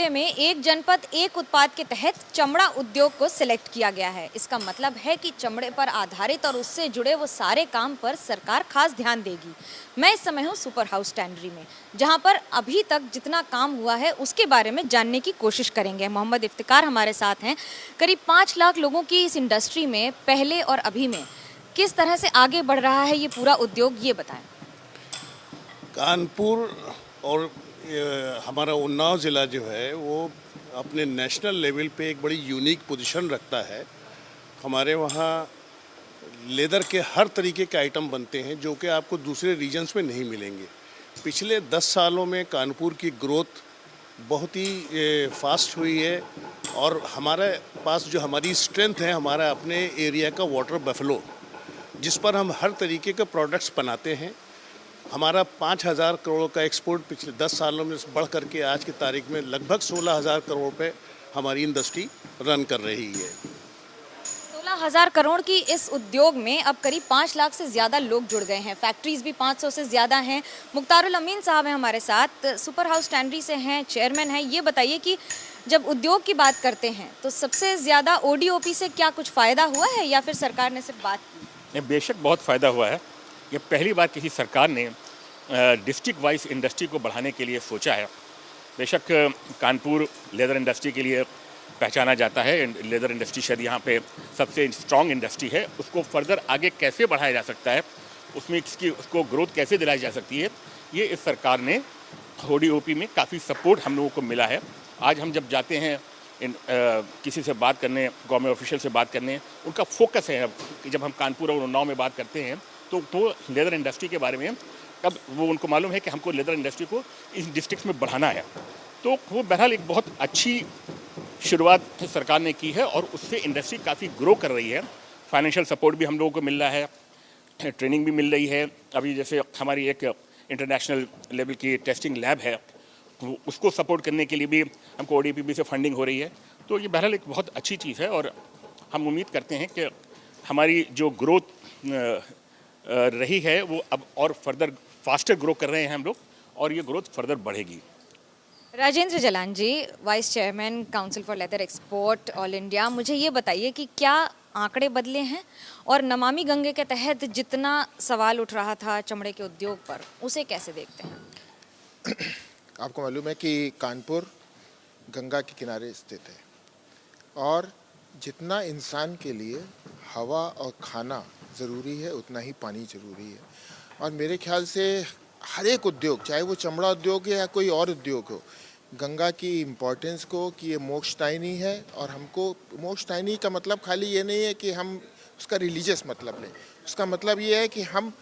जिले में एक जनपद एक उत्पाद के तहत चमड़ा उद्योग को सिलेक्ट किया गया है। इसका मतलब है कि चमड़े पर आधारित और उससे जुड़े वो सारे काम पर सरकार खास ध्यान देगी। मैं इस समय हूँ सुपर हाउस टैनरी में, जहाँ पर अभी तक जितना काम हुआ है उसके बारे में जानने की कोशिश करेंगे। मोहम्मद इफ्तिकार हमारे साथ हैं। करीब 5 लाख लोगों की इस इंडस्ट्री में पहले और अभी में किस तरह से आगे बढ़ रहा है ये पूरा उद्योग, ये बताएं। कानपुर और हमारा उन्नाव ज़िला जो है वो अपने नेशनल लेवल पे एक बड़ी यूनिक पोजीशन रखता है। हमारे वहाँ लेदर के हर तरीके के आइटम बनते हैं जो कि आपको दूसरे रीजन्स में नहीं मिलेंगे। पिछले 10 सालों में कानपुर की ग्रोथ बहुत ही फास्ट हुई है और हमारे पास जो हमारी स्ट्रेंथ है, हमारा अपने एरिया का वाटर बफलो, जिस पर हम हर तरीके के प्रोडक्ट्स बनाते हैं। हमारा 5,000 करोड़ का एक्सपोर्ट पिछले 10 सालों में बढ़ करके आज की तारीख में लगभग 16,000 करोड़ पे हमारी इंडस्ट्री रन कर रही है। 16,000 करोड़ की इस उद्योग में अब करीब 5 लाख से ज़्यादा लोग जुड़ गए हैं। फैक्ट्रीज भी 500 से ज़्यादा हैं। मुख्तारुल अमीन साहब हैं हमारे साथ, सुपर हाउस टैनरी से हैं, चेयरमैन हैं। ये बताइए कि जब उद्योग की बात करते हैं तो सबसे ज़्यादा ओडीओपी से क्या कुछ फ़ायदा हुआ है या फिर सरकार ने सिर्फ बात की? बेशक बहुत फ़ायदा हुआ है। ये पहली बार किसी सरकार ने डिस्ट्रिक्ट वाइज इंडस्ट्री को बढ़ाने के लिए सोचा है। बेशक कानपुर लेदर इंडस्ट्री के लिए पहचाना जाता है। लेदर इंडस्ट्री शायद यहाँ पे सबसे स्ट्रॉन्ग इंडस्ट्री है। उसको फर्दर आगे कैसे बढ़ाया जा सकता है, उसमें उसको ग्रोथ कैसे दिलाई जा सकती है, ये इस सरकार ने ओडीओपी में काफ़ी सपोर्ट हम लोगों को मिला है। आज हम जब जाते हैं किसी से बात करने, गवर्नमेंट ऑफिशियल से बात करने, उनका फोकस है कि जब हम कानपुर और उन्नाव में बात करते हैं तो वो लेदर इंडस्ट्री के बारे में, अब वो उनको मालूम है कि हमको लेदर इंडस्ट्री को इस डिस्ट्रिक्ट में बढ़ाना है। तो वो बहरहाल एक बहुत अच्छी शुरुआत सरकार ने की है और उससे इंडस्ट्री काफ़ी ग्रो कर रही है। फाइनेंशियल सपोर्ट भी हम लोगों को मिल रहा है, ट्रेनिंग भी मिल रही है। अभी जैसे हमारी एक इंटरनेशनल लेवल की टेस्टिंग लैब है, उसको सपोर्ट करने के लिए भी हमको ओडीओपी से फंडिंग हो रही है। तो ये बहरहाल एक बहुत अच्छी चीज़ है और हम उम्मीद करते हैं कि हमारी जो ग्रोथ रही है वो अब और फर्दर फास्टर ग्रो कर रहे हैं हम लोग और ये ग्रोथ फर्दर बढ़ेगी। Rajendra Jalan ji, vice chairman council for leather export all India, मुझे ये बताइए कि क्या आंकड़े बदले हैं और नमामि गंगे के तहत जितना सवाल उठ रहा था चमड़े के उद्योग पर, उसे कैसे देखते हैं? आपको मालूम है कि कानपुर गंगा के किनारे स्थित है और जितना इंसान के लिए हवा और खाना ज़रूरी है उतना ही पानी ज़रूरी है। और मेरे ख्याल से हर एक उद्योग, चाहे वो चमड़ा उद्योग है या कोई और उद्योग हो, गंगा की इम्पोर्टेंस को कि ये मोक्षदायिनी है। और हमको मोक्षदायिनी का मतलब खाली ये नहीं है कि हम उसका रिलीजियस मतलब लें, उसका मतलब ये है कि हम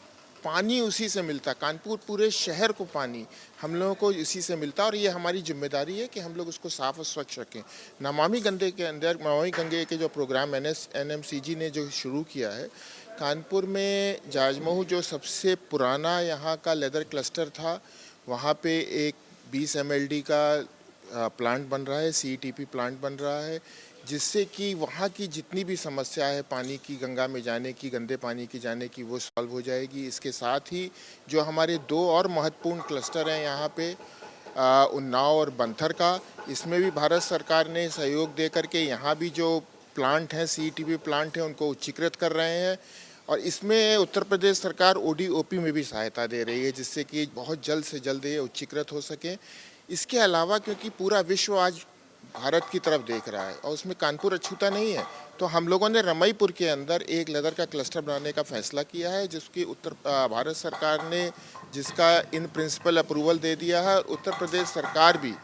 पानी उसी से मिलता, कानपुर पूरे शहर को पानी हम लोगों को इसी से मिलता और ये हमारी जिम्मेदारी है कि हम लोग उसको साफ़ और स्वच्छ रखें। नमामि गंगे के अंदर, नमामि गंगे के जो प्रोग्राम NMCG ने जो शुरू किया है, कानपुर में जाजमऊ जो सबसे पुराना यहाँ का लेदर क्लस्टर था, वहाँ पे एक 20 MLD का प्लांट बन रहा है, CETP प्लांट बन रहा है, जिससे कि वहाँ की जितनी भी समस्या है पानी की, गंगा में जाने की, गंदे पानी की जाने की, वो सॉल्व हो जाएगी। इसके साथ ही जो हमारे 2 और महत्वपूर्ण क्लस्टर हैं यहाँ पे, उन्नाव और बंथर का, इसमें भी भारत सरकार ने सहयोग दे करके यहाँ भी जो प्लांट हैं, CETP प्लांट हैं, उनको उच्चीकृत कर रहे हैं। और इसमें उत्तर प्रदेश सरकार ODOP में भी सहायता दे रही है, जिससे कि बहुत जल्द से जल्द ये उच्चीकृत हो सके। इसके अलावा क्योंकि पूरा विश्व आज भारत की तरफ देख रहा है और उसमें कानपुर अछूता नहीं है, तो हम लोगों ने रमईपुर के अंदर एक लेदर का क्लस्टर बनाने का फैसला किया है, जिसकी भारत सरकार ने जिसका इन प्रिंसिपल अप्रूवल दे दिया है। उत्तर प्रदेश सरकार भी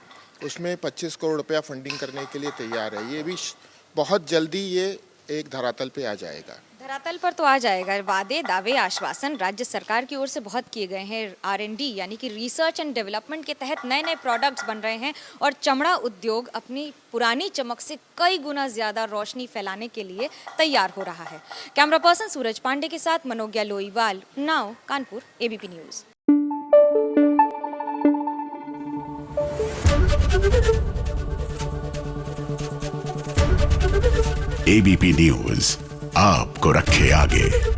उसमें 25 करोड़ रुपया फंडिंग करने के लिए तैयार है। ये भी बहुत जल्दी ये एक धरातल पे आ जाएगा। धरातल पर तो आ जाएगा। वादे, दावे, आश्वासन राज्य सरकार की ओर से बहुत किए गए हैं। R&D यानी कि रिसर्च एंड डेवलपमेंट के तहत नए नए प्रोडक्ट्स बन रहे हैं और चमड़ा उद्योग अपनी पुरानी चमक से कई गुना ज़्यादा रोशनी फैलाने के लिए तैयार हो रहा है। कैमरा पर्सन सूरज पांडे के साथ Manogya Loiwal, Unnao, Kanpur, ABP news. ABP news आपको रखे आगे।